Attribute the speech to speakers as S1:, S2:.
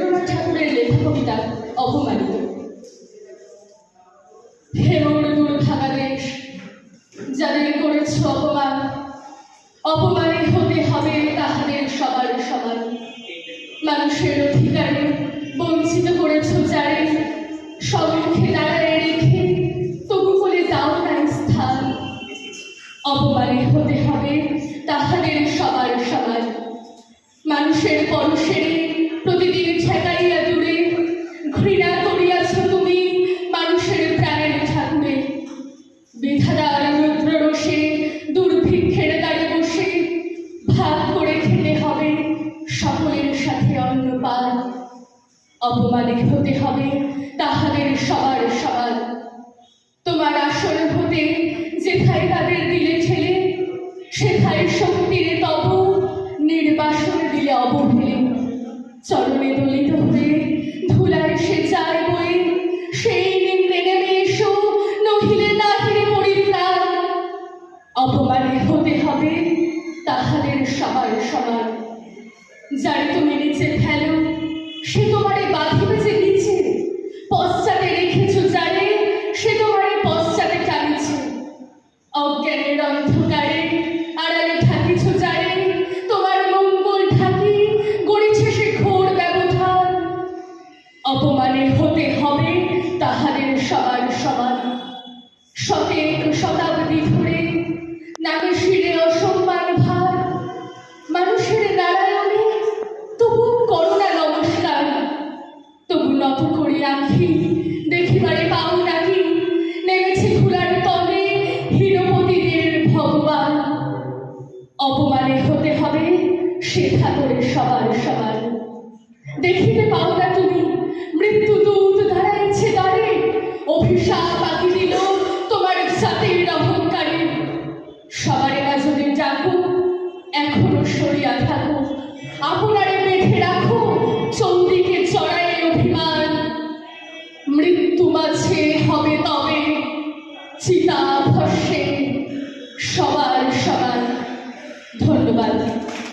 S1: রবীন্দ্রনাথ ঠাকুরের লেখা কবিতা অপমানিত। হে মোর দুর্ভাগা দেশ, যাদের করেছ অপমান, অপমানে হতে হবে তাহাদের সবার সমান। মানুষের অধিকারে বঞ্চিত করেছ যারে, সম্মুখে দাঁড়ায় রেখে তবু বলে দাও না স্থান। অপমানে হতে হবে তাহাদের সবার সমান। মানুষের পরশেরে প্রতিদিন ঠেকাইয়া দূরে, ঘৃণা করিয়াছ তুমি মানুষের প্রাণের ঠাকুরে। বিধাতার রুদ্র রোষে দুর্ভিক্ষের দ্বারে বসে ভাগ করে খেতে হবে সকলের সাথে অন্নপান। অপমানে হতে হবে তাহাদের সবার সমান। তোমার আসন হতে যেথায় তাদের দিলে ঠেলে, সেথায় শক্তির তব নির্বাসন দিলে অবহেলে। চরণে দলিত হয়ে ধুলায় সে চায় বয়ে, সেই নিম্নে নেমে এসো নহিলে নাহিলে পরিত্রাণ। অপমানে হতে হবে তাহাদের সবার সমান। যারে তুমি নিচে ফেলো সে তোমারে বাঁধিবে যে নিচে, পশ্চাতে রেখেছ যারে সে তোমারে পশ্চাতে টানিছে। অজ্ঞানের অন্ধকারে আড়ালে থাকিছ যারে, তোমার মঙ্গল ঢাকি গড়িছে সে ঘোর ব্যবধান। অপমানে হতে হবে তাহাদের সবার সমান। শতেক শতাব্দী ধরে নামে শিরে অসম্মান ভার, মানুষের নারায়ণে তবু করোনা নমস্কার। তবু নত করি আঁখি দেখিবারে পাও নাকি, নেমেছে ধুলার তলে হীরপতিদের ভগবান। অপমানে হতে হবে সেথা করে সবার সমান। দেখিতে পাও না তুমি মৃত্যু দূত দাঁড়াইছে দ্বারে, অভিশাপ আঁকি দিল তোমার জাতির অহংকারে। সবারে মাঝে ডাকো এখনো সরিয়া থাকো, আপনারে বেঁধে রাখো চৌদিকে চড়াই অভিমান। মৃত্যু মাঝে হবে তবে চিতা ভস্যে সবার সমান। ধন্যবাদ।